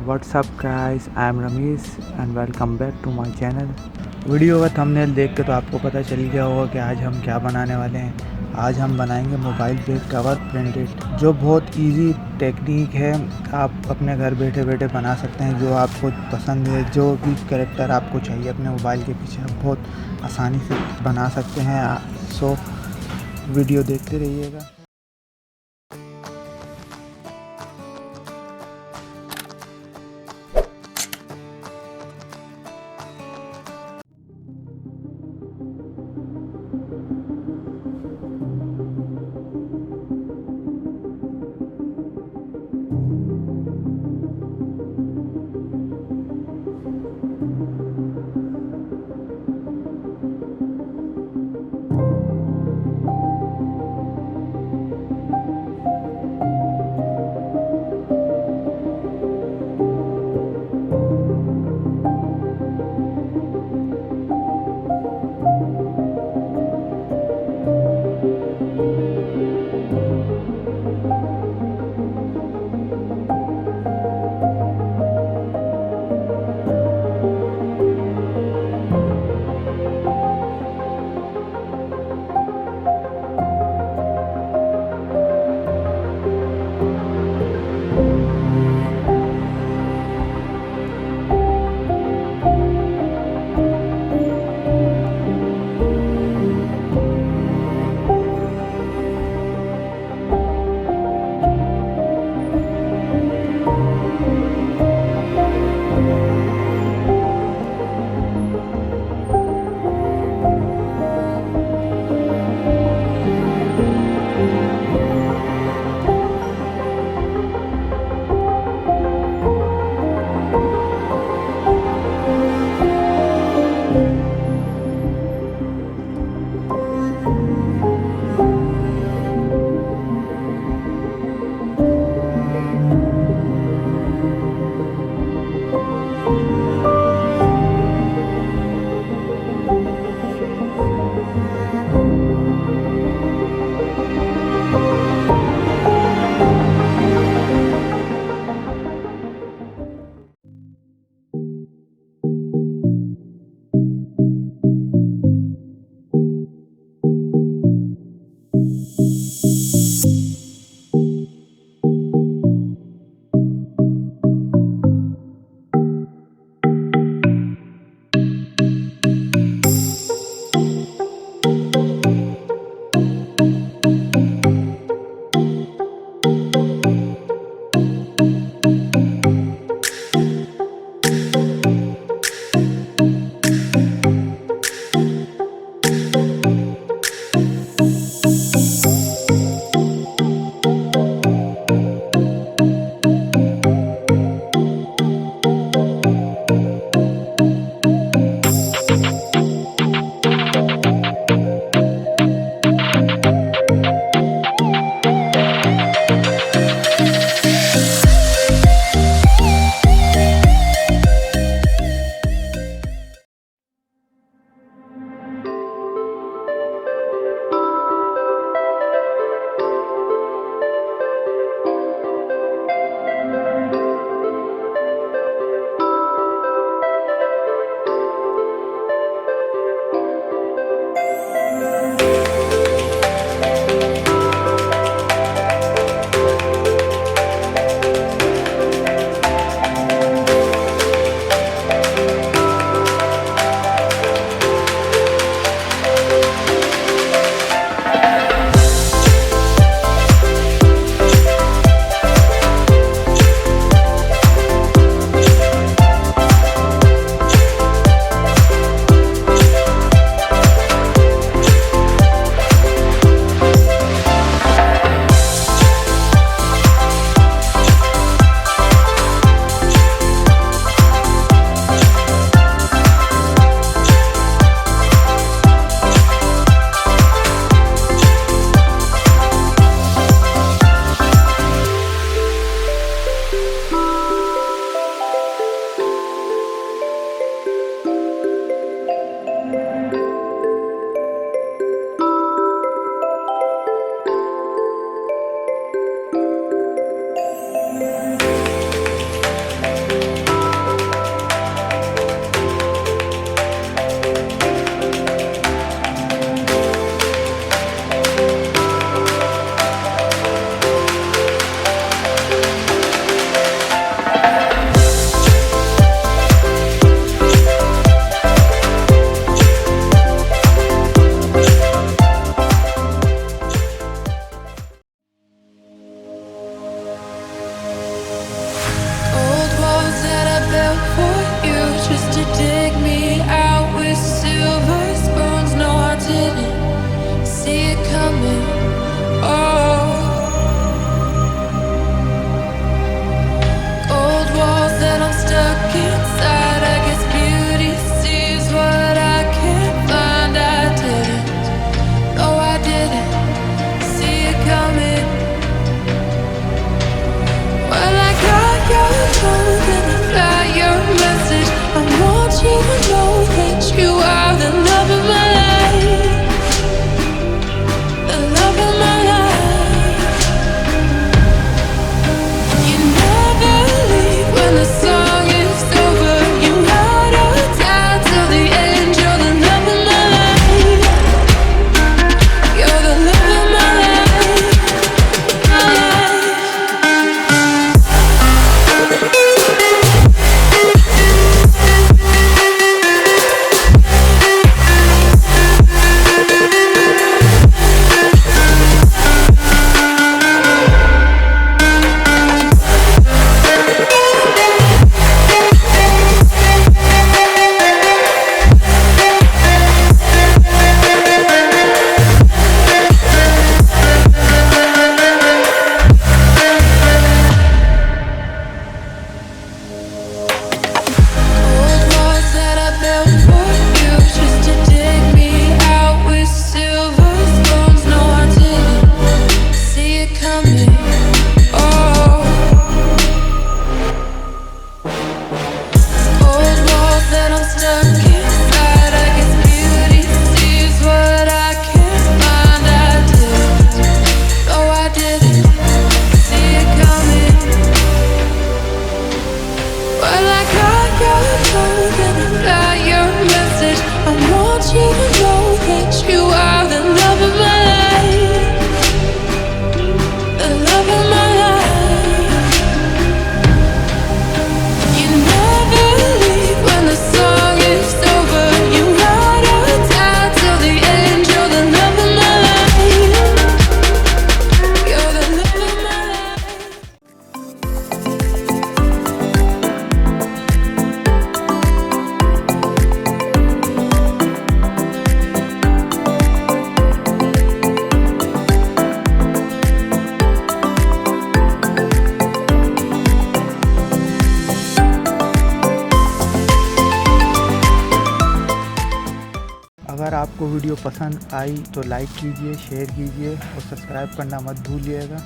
What's up guys, I am Ramesh and welcome back to my channel. Video का thumbnail देख के तो आपको पता चल गया होगा कि आज हम क्या बनाने वाले हैं। आज हम बनाएंगे मोबाइल पे कवर प्रिंटेड, जो बहुत इजी टेक्निक है। आप अपने घर बैठे बैठे बना सकते हैं जो आपको पसंद है, जो भी कैरेक्टर आपको चाहिए अपने मोबाइल के पीछे आप बहुत आसानी से बना सकते हैं। सो वीडियो देखते रहिएगा। that I'm stuck inside. I guess beauty sees what I can't find. I didn't, no I didn't see it coming. Well, I got your phone and I got your message. I want you to know that you are the love of my life, the love of my life. You never leave when the song is over. You ride or die till the end. You're the love of my life. You're the love of my life, my life. Old walls that I built for you, just to dig me out with silver spoons. No, I didn't see it coming. Oh, old walls that I'm stuck inside. I guess beauty sees what I can't find. I didn't, no, I didn't see it coming. Well, I got your phone and I got your message. I want you to know that you are the love of my life, the love of my life. You never leave when the song is over. You ride or die till the end. You're the love of my life. You're the love of my life. अगर आपको video पसंद आई तो like कीजिए, share कीजिए और subscribe करना मत भूलिएगा।